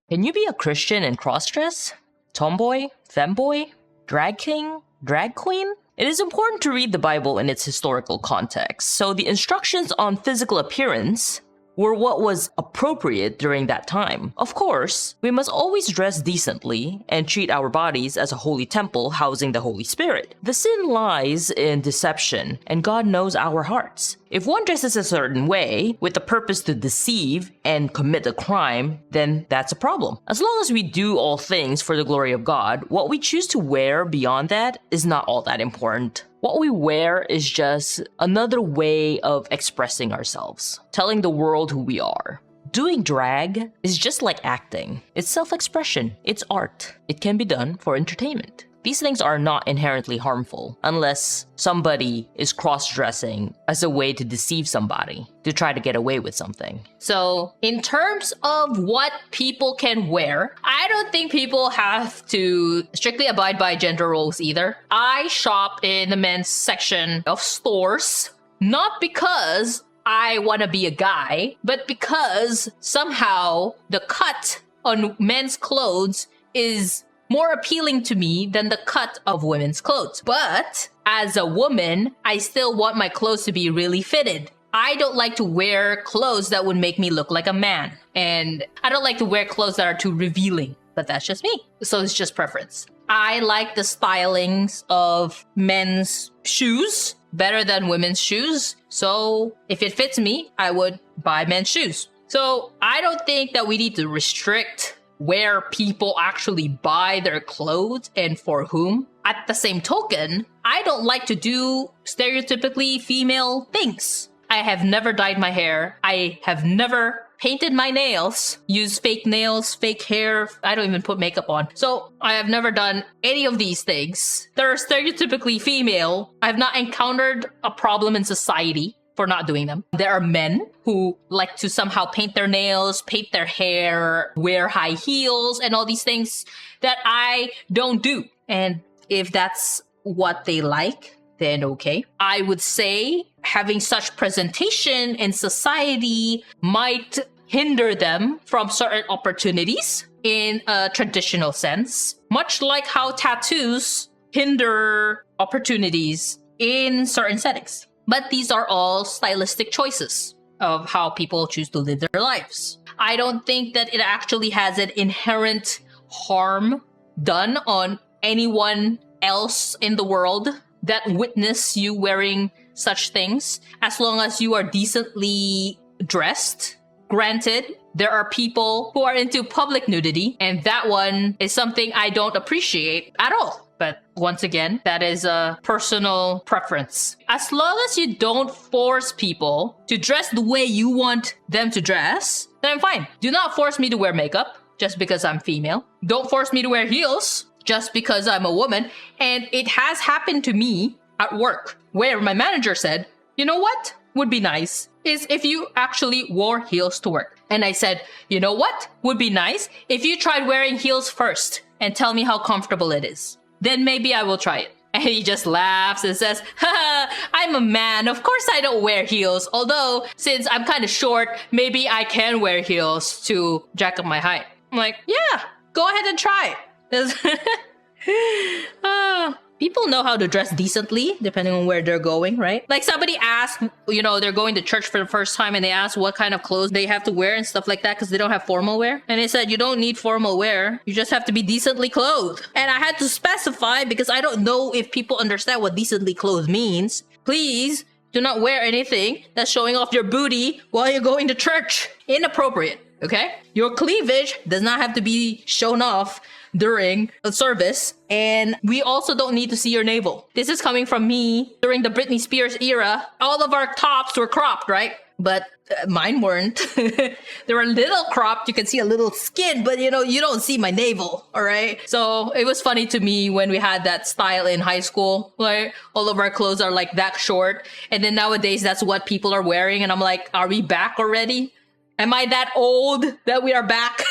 Can you be a Christian and crossdress? Tomboy? Femboy? Drag king? Drag queen? It is important to read the Bible in its historical context, so the instructions on physical appearance were what was appropriate during that time. Of course, we must always dress decently and treat our bodies as a holy temple housing the Holy Spirit. The sin lies in deception, and God knows our hearts. If one dresses a certain way with the purpose to deceive and commit a crime, then that's a problem. As long as we do all things for the glory of God, what we choose to wear beyond that is not all that important. What we wear is just another way of expressing ourselves, telling the world who we are. Doing drag is just like acting. It's self-expression. It's art. It can be done for entertainment. These things are not inherently harmful unless somebody is cross-dressing as a way to deceive somebody, to try to get away with something. So, in terms of what people can wear, I don't think people have to strictly abide by gender roles either. I shop in the men's section of stores, not because I want to be a guy, but because somehow the cut on men's clothes is more appealing to me than the cut of women's clothes. But as a woman, I still want my clothes to be really fitted. I don't like to wear clothes that would make me look like a man. And I don't like to wear clothes that are too revealing, but that's just me. So it's just preference. I like the stylings of men's shoes better than women's shoes. So if it fits me, I would buy men's shoes. So I don't think that we need to restrict where people actually buy their clothes and for whom. At the same token, I don't like to do stereotypically female things. I have never dyed my hair. I have never painted my nails, used fake nails, fake hair. I don't even put makeup on. So I have never done any of these things. They're stereotypically female. I've not encountered a problem in society for not doing them. There are men who like to somehow paint their nails, paint their hair, wear high heels, and all these things that I don't do. And if that's what they like, then okay. I would say having such presentation in society might hinder them from certain opportunities in a traditional sense, much like how tattoos hinder opportunities in certain settings. But these are all stylistic choices of how people choose to live their lives. I don't think that it actually has an inherent harm done on anyone else in the world that witness you wearing such things, as long as you are decently dressed. Granted, there are people who are into public nudity, and that one is something I don't appreciate at all. But once again, that is a personal preference. As long as you don't force people to dress the way you want them to dress, then I'm fine. Do not force me to wear makeup just because I'm female. Don't force me to wear heels just because I'm a woman. And it has happened to me at work where my manager said, you know what would be nice is if you actually wore heels to work. And I said, you know what would be nice if you tried wearing heels first and tell me how comfortable it is. Then maybe I will try it. And he just laughs and says, haha, I'm a man. Of course I don't wear heels. Although, since I'm kind of short, maybe I can wear heels to jack up my height. I'm like, yeah, go ahead and try it. People know how to dress decently, depending on where they're going, right? Like somebody asked, they're going to church for the first time and they ask what kind of clothes they have to wear and stuff like that because they don't have formal wear. And they said, you don't need formal wear. You just have to be decently clothed. And I had to specify because I don't know if people understand what decently clothed means. Please do not wear anything that's showing off your booty while you're going to church. Inappropriate, okay? Your cleavage does not have to be shown off during a service, and we also don't need to see your navel. This is coming from me during the Britney Spears era. All of our tops were cropped, right? But mine weren't. They were a little cropped. You can see a little skin, but you don't see my navel, all right? So it was funny to me when we had that style in high school, like all of our clothes are like that short. And then nowadays, that's what people are wearing. And I'm like, are we back already? Am I that old that we are back?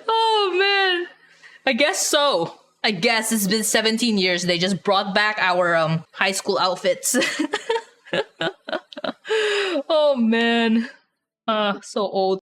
Oh man, I guess so. I guess it's been 17 years. They just brought back our high school outfits. Oh man, so old.